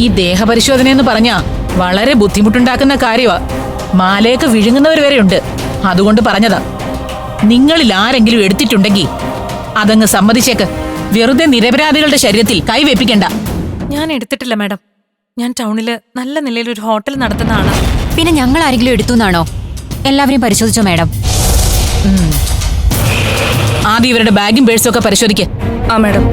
ഈ ദേഹപരിശോധന എന്ന് പറഞ്ഞാ വളരെ ബുദ്ധിമുട്ടുണ്ടാക്കുന്ന കാര്യമാ. മാലയൊക്കെ വിഴുങ്ങുന്നവർ വരെ ഉണ്ട്. അതുകൊണ്ട് പറഞ്ഞതാ, നിങ്ങളിൽ ആരെങ്കിലും എടുത്തിട്ടുണ്ടെങ്കിൽ അതങ്ങ് സമ്മതിച്ചേക്ക്. വെറുതെ നിരപരാധികളുടെ ശരീരത്തിൽ കൈവെപ്പിക്കണ്ട. ഞാൻ എടുത്തിട്ടില്ല മാഡം. ഞാൻ ടൗണില് നല്ല നിലയിൽ ഒരു ഹോട്ടൽ നടത്തുന്നതാണ്. പിന്നെ ഞങ്ങൾ ആരെങ്കിലും എടുത്തു എന്നാണോ? എല്ലാവരെയും പരിശോധിച്ചോ മാഡം? ആദ്യം ഇവരുടെ ബാഗും പേഴ്സും ഒക്കെ പരിശോധിക്ക്. ആ മാഡം.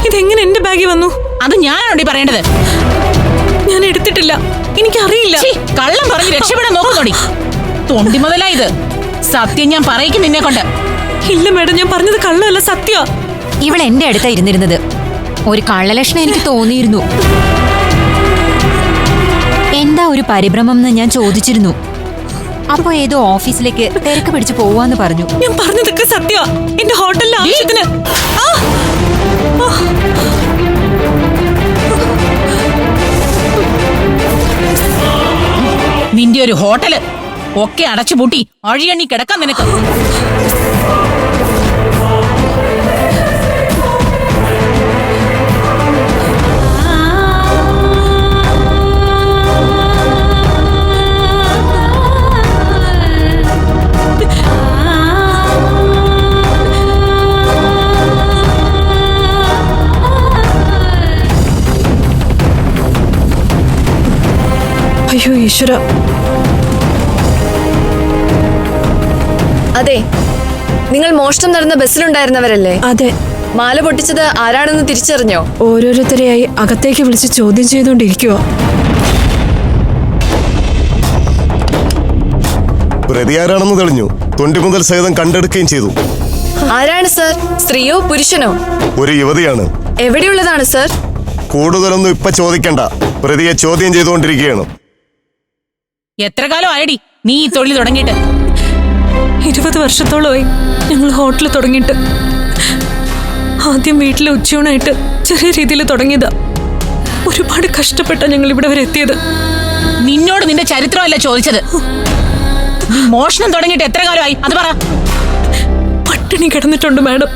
ഇതെങ്ങനെ എന്റെ ബാഗിൽ വന്നു? അത് ഞാനാണോടി പറയേണ്ടത്? ഞാൻ എടുത്തിട്ടില്ല, എനിക്കറിയില്ല. കള്ളം പറഞ്ഞ് രക്ഷപ്പെടാൻ നോക്കുന്നോടി. തൊണ്ടി മുതലായത്. സത്യം ഞാൻ പറയിക്കും നിന്നെ കൊണ്ട്. ഇല്ല മാഡം, ഞാൻ പറഞ്ഞത് കള്ളമല്ല, സത്യ. ഇവൾ എന്റെ അടുത്താ ഇരുന്നിരുന്നത്. ഒരു കള്ളലക്ഷണം എനിക്ക് തോന്നിയിരുന്നു. എന്താ ഒരു പരിഭ്രമം എന്ന് ഞാൻ ചോദിച്ചിരുന്നു. അപ്പൊ ഏതോ ഓഫീസിലേക്ക് തിരക്ക് പിടിച്ചു പോവാന്ന് പറഞ്ഞു. ഞാൻ പറഞ്ഞതൊക്കെ സത്യ. എന്റെ ഹോട്ടലിലെ ആവശ്യത്തിന്. നിന്റെ ഒരു ഹോട്ടല് ഒക്കെ അടച്ചുപൂട്ടി അഴിയണ്ണി കിടക്കാൻ നിനക്ക്. അയ്യോ ഈശ്വര. അതെ, നിങ്ങൾ മോഷണം നടന്ന ബസ്സിലുണ്ടായിരുന്നവരല്ലേ? അതെ. മാല പൊട്ടിച്ചത് ആരാണെന്ന് തിരിച്ചറിഞ്ഞോ? ഓരോരുത്തരെയായി അകത്തേക്ക് വിളിച്ച് ചോദ്യം ചെയ്തുകൊണ്ടിരിക്കുക. പ്രതി ആരാണെന്ന് തെളിഞ്ഞു. തൊണ്ടി മുതൽ സഹിതം കണ്ടെടുക്കുകയും ചെയ്തു. ആരാണ് സർ? സ്ത്രീയോ പുരുഷനോ? ഒരു യുവതിയാണ്. എവിടെയുള്ളതാണ് സർ? കൂടുതലൊന്നും ഇപ്പൊ ചോദിക്കണ്ട. പ്രതിയെ ചോദ്യം ചെയ്തുകൊണ്ടിരിക്കുകയാണ്. എത്ര കാലം ആയടി നീ ഈ തൊഴിൽ തുടങ്ങിയിട്ട്? 20 വർഷത്തോളമായി ഞങ്ങൾ ഹോട്ടൽ തുടങ്ങിയിട്ട്. ആദ്യം വീട്ടിലെ ഉച്ചയൂണായിട്ട് ചെറിയ രീതിയിൽ തുടങ്ങിയതാ. ഒരുപാട് കഷ്ടപ്പെട്ട ഞങ്ങൾ ഇവിടെ വരെ എത്തിയത്. നിന്നോട് നിന്റെ ചരിത്രമല്ല ചോദിച്ചത്. നീ മോഷണം തുടങ്ങിയിട്ട് എത്ര കാലമായി അത് പറ. പട്ടിണി കിടന്നിട്ടുണ്ട് മാഡം.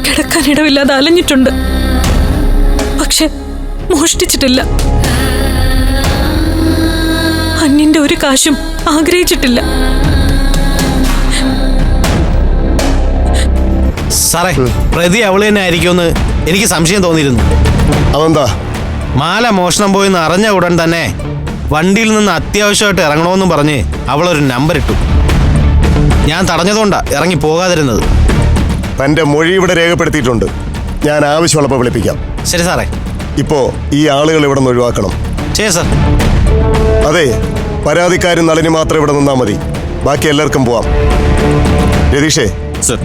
കിടക്കാനിടവില്ലാതെ അലഞ്ഞിട്ടുണ്ട്. പക്ഷെ മോഷ്ടിച്ചിട്ടില്ല. അന്യന്റെ ഒരു കാശും ആഗ്രഹിച്ചിട്ടില്ല. സാറേ, പ്രതി അവള് തന്നെ ആയിരിക്കുമെന്ന് എനിക്ക് സംശയം തോന്നിയിരുന്നു. അതെന്താ? മാല മോഷണം പോയെന്ന് അറിഞ്ഞ ഉടൻ തന്നെ വണ്ടിയിൽ നിന്ന് അത്യാവശ്യമായിട്ട് ഇറങ്ങണമെന്നും പറഞ്ഞ് അവളൊരു നമ്പർ ഇട്ടു. ഞാൻ തടഞ്ഞതുകൊണ്ടാ ഇറങ്ങി പോകാതിരുന്നത്. തന്റെ മൊഴി ഇവിടെ രേഖപ്പെടുത്തിയിട്ടുണ്ട്. ഞാൻ ആവശ്യമുള്ളപ്പോൾ വിളിപ്പിക്കാം. ശരി സാറേ. ഇപ്പോ ഈ ആളുകൾ ഇവിടെ നിന്ന് ഒഴിവാക്കണം. ശരി സാർ. അതെ, പരാതിക്കാരും നളിനി മാത്രം ഇവിടെ നിന്നാ മതി. ബാക്കി എല്ലാവർക്കും പോവാം. രതീഷേ,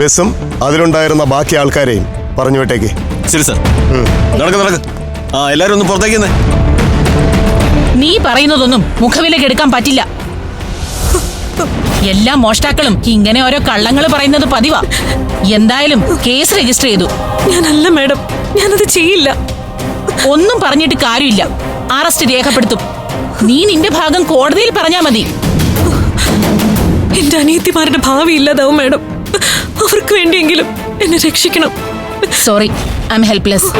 ബസ്സും അതിലുണ്ടായിരുന്ന ബാക്കി ആൾക്കാരെയും പറഞ്ഞു വിട്ടേക്ക്. ശരി സാർ. നടക്ക്. എല്ലാരും ഒന്ന് പുറത്തേക്ക്. നീ പറയുന്നതൊന്നും മുഖവിലേക്ക് എടുക്കാൻ പറ്റില്ല. എല്ലാ മോഷ്ടാക്കളും ഇങ്ങനെ ഓരോ കള്ളങ്ങൾ പറയുന്നത് പതിവാ. എന്തായാലും കേസ് രജിസ്റ്റർ ചെയ്തു. ഞാനല്ല മാഡം, ഞാനത് ചെയ്യില്ല. ഒന്നും പറഞ്ഞിട്ട് കാര്യമില്ല. അറസ്റ്റ് രേഖപ്പെടുത്തും. നീ നിന്റെ ഭാഗം കോടതിയിൽ പറഞ്ഞാ മതി. എന്റെ അനിയത്തിമാരുടെ ഭാവി ഇല്ലാതാവും മാഡം. അവർക്ക് വേണ്ടിയെങ്കിലും എന്നെ രക്ഷിക്കണം. Sorry, I M helpless.